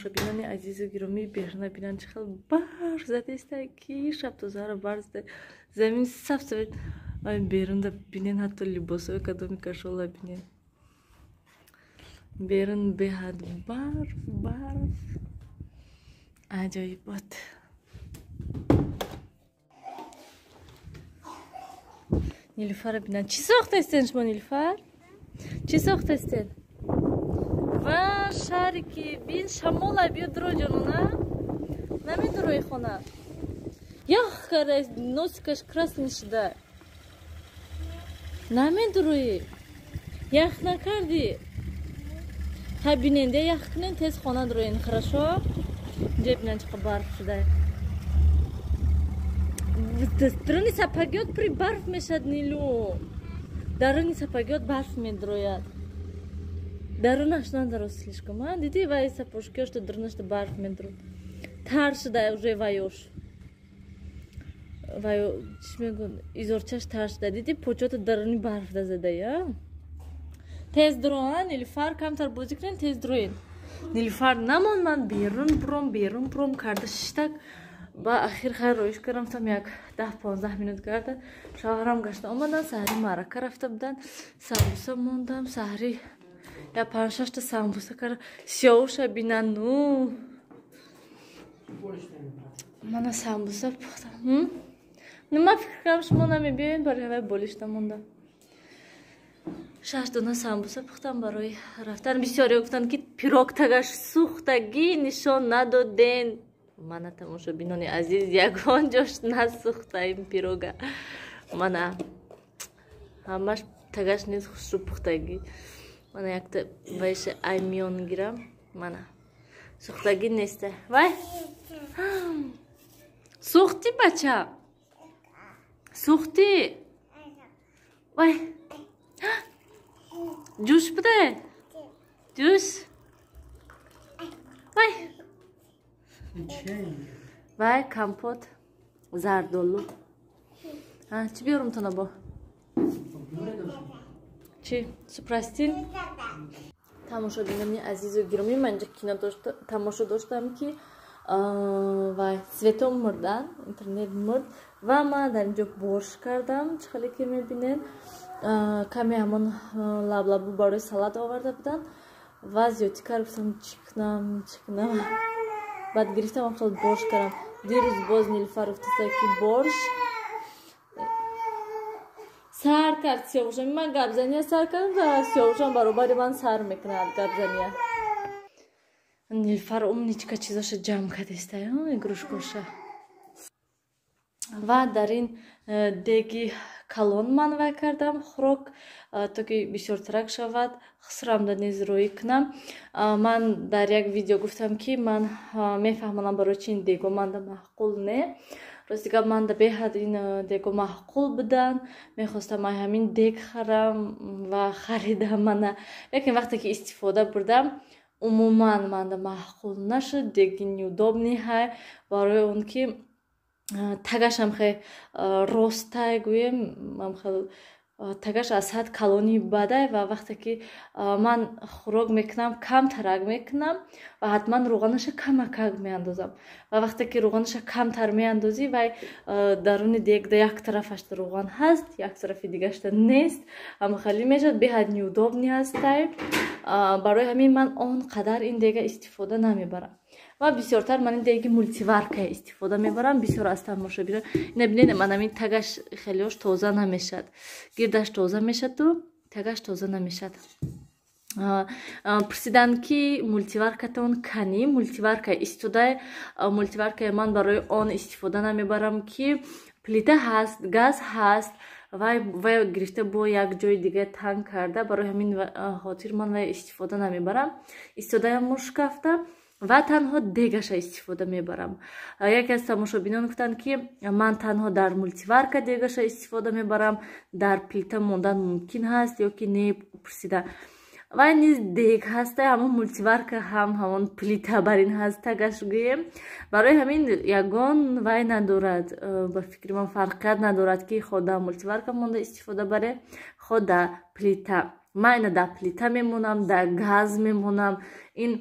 тамошобинони азизу гиромӣ беҳрна бинанд чӣ хел барф задааста ки шабтозаро барф зада замин саф сафед берунда бинен ҳатто либосҳои кадоми кашола бинен берун беҳад барф аҷоибот. Нилуфарро бинанд. Чӣ сохтастен шумо Нилуфар? Чӣ сохтастен? Ва шарики бин шамола биё дуро ҷонона. Намедурои хона. Ях кардаст носикаш красный шуда. Намедурои. Ях накарди. Биненде ях кунен тез хона дуроин, хорошо? Инҷа бинанд чӣ барф шуда. Даруни сапагиёт при барф мешад Нилу. Даруни сапагиёт барф медрояд. Дарунаш надарост слишком, а? Диди вай сапожкиёш то дарунашто барф медрояд. Тар шуда уже вайош. Вайо чӣ мегӯяд? Изорчаш тар шуда. Диди почото даруни барф да задаи, а? Тез дуро, а? Нилуфар камтар бозӣ кунен, тез дуроин. Нилуфар намон ман берун буром карда шиштак. Ба ахир хайр роиш кардам, як 10-15 минут карда шавҳарам гашта омадан, саҳри маърака рафта будан, самбуса мондам, саҳри я 5-6 та самбуса кардам. Сиёвуша бинану мана самбуса пухтам. Нима фикр кардам шумо намебиёед, барои ҳавай болишта мондам. 6 дона самбуса пухтам барои рафтан. Бисёре гуфтанд ки пирог тагаш сухтагӣ нишон надоден. Мана тамошобинони азиз ягон ҷош насухта ин пирога. Мана ҳамаш тагаш нест хушрӯ пухтагӣ. Мана якта вайша аймиён гирам. Мана сухтагӣ неста. Вай сухтӣ бача? Сухтӣ? Вай ҷӯш буде? Ҷӯш? Вай вай компот зардолу. Чӣ биёрам то набо? Чӣ? Супрастин? Тамошобинони азизу гиромӣ, ман инҷа кино тамошо доштам ки вай светом мурдан, интернет мурд ва ман дар инҷо борщ кардам. Чӣ хеле ки мебинен каме ҳамон лаблабу барои салат оварда буданд ва зиёдтӣ карда гуфтам чикнам. Баъд гирифтам хел борщ кардам. Дирӯз боз Нилуфар гуфтаста ки борщ сар кард Сиёвушам. Ман гапзания сар кардам, Сиёвушам баробари ман сар мекунад гапзания. Нилуфар умничка чизоша ҷамъ кардеста, игрушкоша. Ва дар ин деги калон ман вай кардам хӯрок, то ки бисёртарак шавад, хусрамда низ роӣ кунам. Ман дар як видео гуфтам ки ман мефаҳмонам барои чи ин дего манда маъқул не. Рости гап манда беҳад ин дего маъқул буданд. Мехостам ай ҳамин дег харам ва харидам. Мана лекин вақте ки истифода бурдам умуман манда маъқул нашуд. Деги неудобни ҳай барои он ки тагашам хе ростай гӯем, хел тагаш аз ҳад калони бадай ва вақте ки ман хӯрок мекунам камтарак мекунам ва ҳатман рӯғанаша камакак меандозам. Ва вақте ки рӯғанаша камтар меандозӣ, вай даруни дегда як тарафашда рӯған ҳаст, як тарафи дигашда нест. Ама хеле мешавад беҳад неудобни ҳастай. Барои ҳамин ман он қадар ин дега истифода намебарам. Ва бисёртар ман ин деги мултиварка истифода мебарам. Бисёр аз тамошобинон ина бинед, ман ҳамин тагаш хелиёш тоза намешад. Гирдаш тоза мешаду, тагаш тоза намешад. Пурсиданд ки мултиваркатон кани? Мултиварка истодай. Мултиваркаи ман барои он истифода намебарам ки плита ҳаст, газ ҳаст. Вай гирифта бо як ҷои дига танг карда. Барои ҳамин хотир ман вай истифода намебарам. Истодаям мушкафта ва танҳо дегаша истифода мебарам. Яке аз тамошобинон гуфтанд ки ман танҳо дар мултиварка дегаша истифода мебарам, дар плита мондан мумкин ҳаст ё ки не пурсида. Вай низ дег ҳаста, ҳамон мултиварка ҳам ҳамон плита бар ин ҳаст тагаш гӯем. Барои ҳамин ягон вай надорад, ба фикри ман фарқият надорад ки хо дар мултиварка монда истифода баре, хо дар плита. Ман ина дар плита мемонам, дар газ мемонам. Ин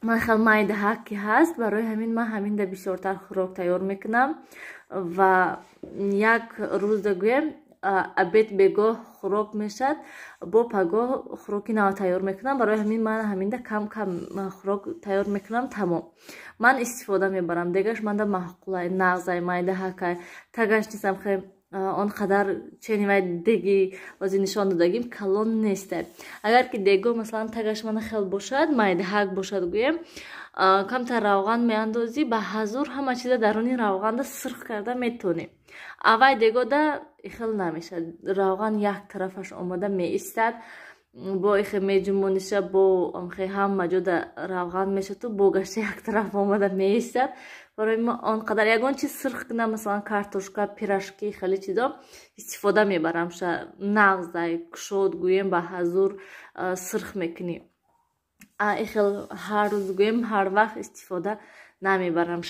ман хел майдаҳак ки ҳаст, барои ҳамин ман ҳаминда бисёртар хӯрок тайёр мекунам ва як рӯз дагӯем обед бегоҳ хӯрок мешад, бо пагоҳ хӯроки нав тайёр мекунам, барои ҳамин ман ҳаминда кам хӯрок тайёр мекунам. Тамом ман истифода мебарам. Дегаш манда маъқулай нағзай майдаҳакай тагаш нистам, хе он қадар ченивай деги ози нишон додагим калон нестай. Агар ки дего масалан тагаш мана хел бошад, майдаҳак бошад гӯем, камтар равған меандозӣ, ба ҳазур ҳама чиза даруни равғанда сирх карда метонӣ. Авай дегода ихел намешад, равған як тарафаш омода меистад, бо ихе меҷумониша, бо амхе ҳама ҷода равған мешаду, бо гашта як тараф омода меистад. Барои ма он қадар ягон чиз сирх кунам, масалан картошка, пирашки, хеле чизо истифода мебарам. Ша нағзай кушод гӯем ба ҳазур сирх мекунӣ. Ихел ҳар рӯз гӯем ҳар вақт истифода намебарам.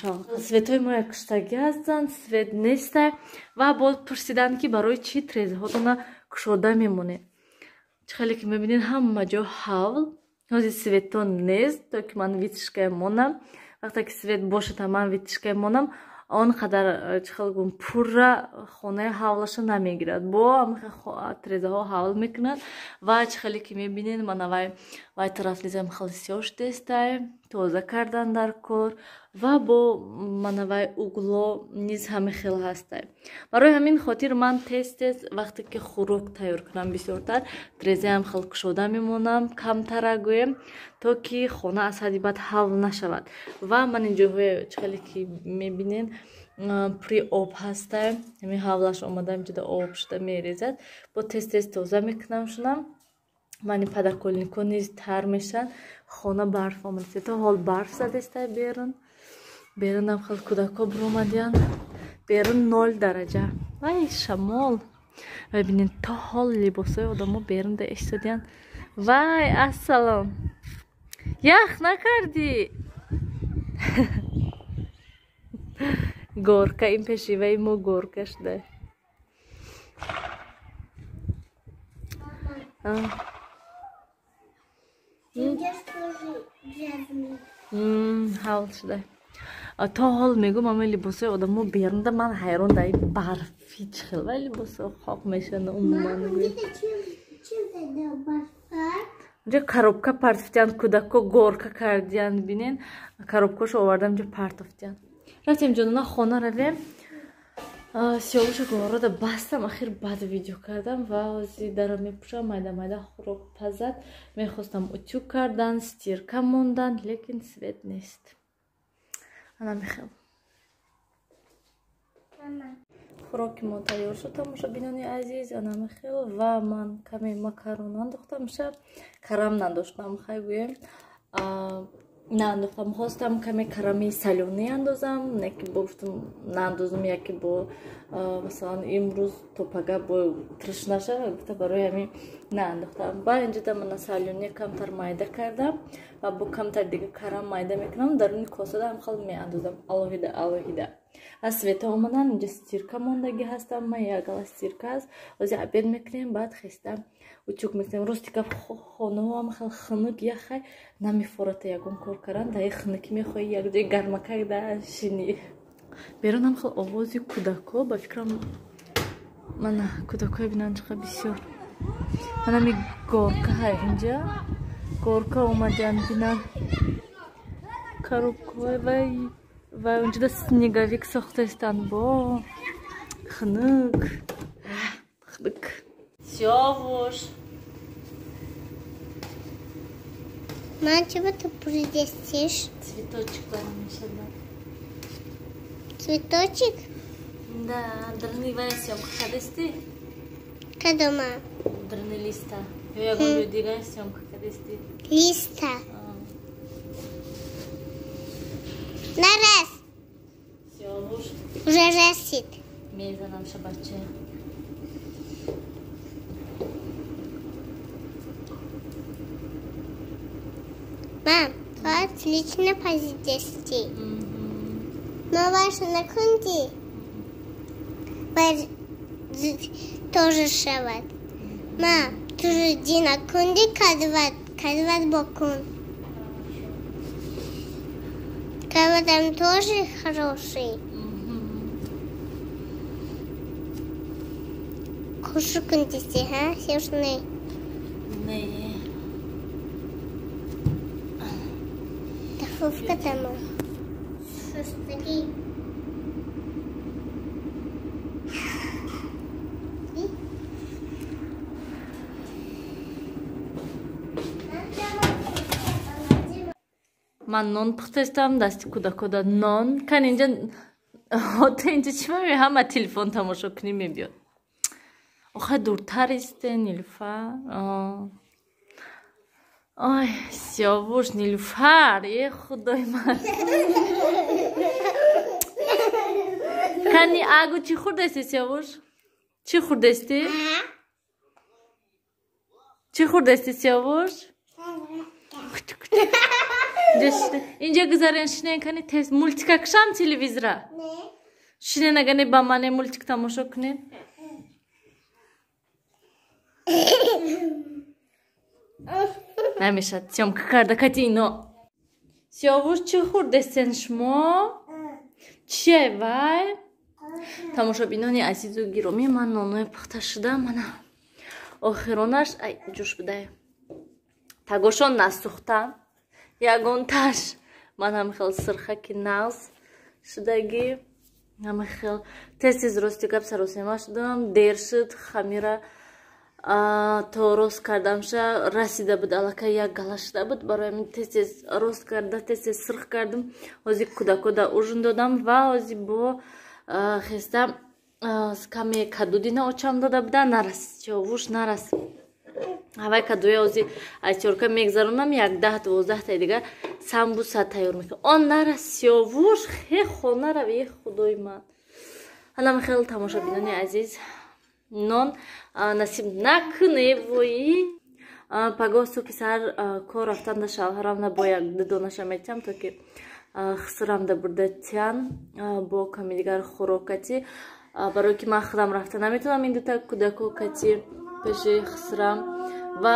Светои мо як куштагӣ ҳастанд, свет нестай ва боз пурсиданд ки барои чӣ трезҳотона кушода мемонед. Чӣ хеле ки мебинед ҳама ҷо ҳавл, ҳози светон нест, то ки ман витишкаи монам. Вақте ки свет бошад ман витишкаи монам, он қадар чӣ хел гум пурра хонаи ҳавлаша намегирад, бо трезаҳо ҳавл мекунад ва чӣ хеле ки мебинед мана вай тараф низам хели сиёш дестай тоза кардан дар кор ва бо мана вай угло низ ҳама хел ҳастай. Барои ҳамин хотир ман тез вақте ки хӯрок тайёр кунам бисёртар трезаам хел кушода мемонам, камтара гӯем, то ки хона аз ҳадди бад ҳавл нашавад. Ва ман ин ҷоҳое чӣ хеле ки мебинед пури об ҳастай, ҳамин ҳавлаш омада имҷода об шуда мерезад, бо тез тоза мекунам шунам. Мани падаколнико низ тар мешад, хона барф омадааст, то ҳол барф задестай берунам хел кӯдако биромадиянд, берун 0 дараҷа, вай шамол. Вай бинед то ҳол либосои одамо берунда иштодиянд. Вай ассалом, ях накардӣ? горка, ин пешиваи мо горка шуда. ҳавл шуда. То ҳол мегӯм ҳамаи либосои одамо берунда, ман ҳайрон дар ин барфи чӣ хел вай либосо хоқ мешаванд. Умуман ҷо коробка партофтиянд, кӯдако горка кардиянд, бинен коробкашо овардам ҷо партофтиянд. Рафтем ҷонона хона равем, сиёвуша города бастам, ахир бад видео кардам ва ози дара мепӯшам, майда хӯрок пазад, мехостам утюг кардан, стирка мондан, лекин свет нест. Ана мехел хӯроки мо тайёр шуд, тамошобинони азиз, ана мехел ва ман каме макарон андохтам. Шаб карам надоштам, хай гӯем наандохтам, хостам каме карами салёнӣ андозам, не ки боштам наандозам, яке бо масалан имрӯз то пага бо триш наша, гуфта барои ҳамин наандохтам. Ба инҷода мана салёнӣ камтар майда кардам ва бо камтар дига карам майда мекунам, даруни косада ҳам хел меандозам алоҳида. Аз света омадан инҷа стирка мондагӣ ҳастам, ман як гала стирка аст, ози обед мекунем, баъд хестам утюг мекунем. Ростика хонаҳоам хел хунук, яхай намефората ягон кор кардан, дар ин хунукӣ мехоҳӣ якҷои гармакак дар шинӣ. Берунам хел овози кӯдако, ба фикрам мана кӯдакои бинан чиқа бисёр. Манами горка ҳай инҷа горка омадиянд, бинан коробкаҳои ва унҷода снеговик сохтаистанд, бо хунук. Сиёвуш Мам, чего ты придестишь? Цветочек барамешада. Цветочек? Да, дрнивая съемка кадести? Кадома? Дрни листа. Я говорю, дигая съемка кадести? Листа. Нараз. Сиёвуш Уже растет. меза нам шабаче. Мам, ты отлично позидести. Но ваша на кунди тоже шават. Мам, тоже ди на кунди кадват бокун. Там тоже хороший. Кушай кондиси, а? Сюжный. Ne? Тафовка там. Смотри. Man non pıhtestam dasti kuda non. Kan ince hote ince çime mi hama telefon tamoşo kni mi biyo. Oha durtar iste Nilüfer. Ay Siyavuş Nilüfer. Xudoy man. Kani agu çi xurdesti Siyavuş? Çi xurdesti? Çi xurdesti Siyavuş? Ince kızaren şine kani tez multik akşam televizra. Ne? Şine nagane bamane multik tamoşo kni. Намешат съемка карда катино. Сёвуш чи хурдесен шмо? Чевай? Тамошо бинони азизу гироми ман ноное пухта шуда мана. Охиронаш ай ҷӯш будай. Тагошон насухта. Ягон таш. Ман ҳам хел сирхаки нағз шудаги. Ҳам хел тез рости гап саросема шудам. Дер шуд хамира то рост кардамша расида буд аллакай як гала шуда буд барои мин тез рост карда тез сирх кардам ҳозир куда ужин додам ва ҳозир бо хеста каме кадудина очам дода буда нарас човуш нарас ҳавай кадуя ҳозир айчорка мегзаронам 10-12 дига самбуса тайёр мекунам он нарас човуш хе хона рави худои ман ҳалам хел тамошобинони азиз нон насиб накуне вои пагоҳ субҳи сар кор рафтанда шавҳарам набояд дидонаша метам то ки хисирамда бурдатян бо ками дигар хӯрокати барои ки ман худам рафта наметавонам ин дута кӯдако кати пеши хисирам ва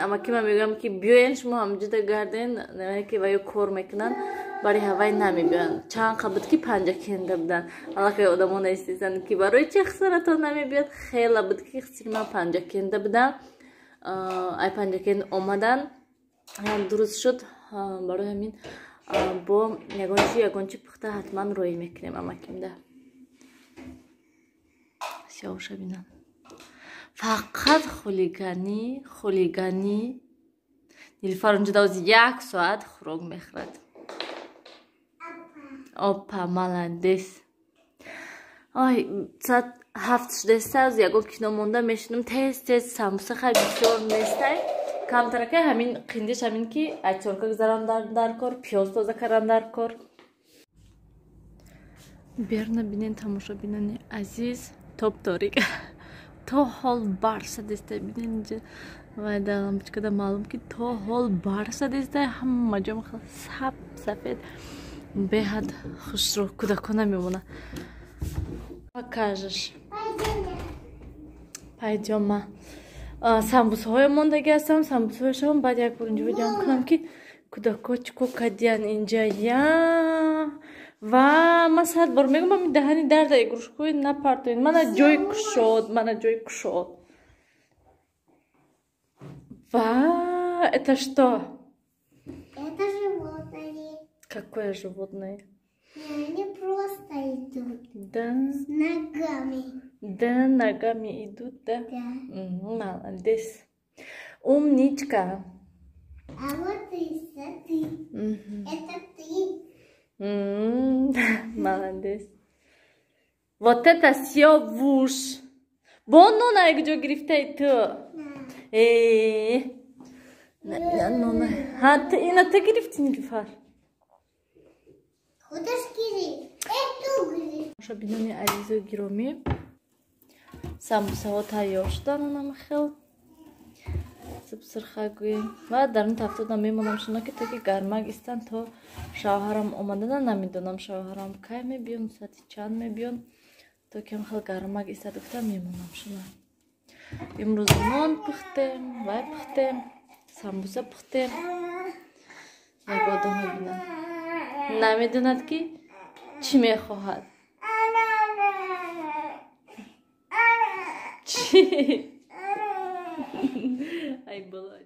амакима мегӯям ки биёен шумо ҳамҷуда гарден намае ки ваё кор мекунан бари ҳавай намебиён чанд қабуд ки панҷа кенда будан аллакай одамон истезан ки барои чи хисаратон намебиёд хела буд ки хисири ман панҷа кенда будан ай панҷа кенда омадан дуруст шуд барои ҳамин бо ягончи пухта ҳатман роӣ мекунем амакимда сиёша бинам фақат хулиганӣ Нилуфар унҷуда ози 1 соат хӯрок мехӯрад опа молодец ой соат 7 шудеста аз ягон кино монда мешунам тез самбуса хай бисёр нестай камтаракай ҳамин қиндиш ҳамин ки айчорка гузарам дар кор пиёз тоза кардам дар кор берна бинен тамошобинони азиз топторик то ҳол барса дестай бинен инҷа вай дар лампочкада маълум ки то ҳол барса дестай ҳама ҷо мехел сафед беҳад хушрӯ кӯдакона мемона покажеш пайҷома самбусаҳоё мондаги ҳастам самбусаҳояшам баъд як бор инҷа видео мекунам ки кӯдако чӣ ко кардиян инҷая ва ман сад бор мегӯям ин даҳани дарда игрушкои напартоин мана ҷой кушод ва это что Это животные. какое животное Они просто идут. да С ногами. да ногами идут да Да. молодец умничка А вот и ты. Это ты. Молодец. Вот это Сёвуш. Боннона где грифтай ты? Нона. Ха, ты и на ты грифти Нилуфар. Куда шкири? Это гриф. Шабинони азизу гироми. Самбусаҳо тайёр шудан онам хел. Сирхагӯем ва дар ин тафтода мемонам шуна ки то ки гармак истанд то шавҳарам омадана намедонам шавҳарам кай мебиён соати чанд мебиён то ки хел гармак истад гуфта мемонам шуна имрӯз нон пухтем вай пухтем самбуса пухтем як одам мебинам намедонад ки чӣ мехоҳад. چی؟ ای بلا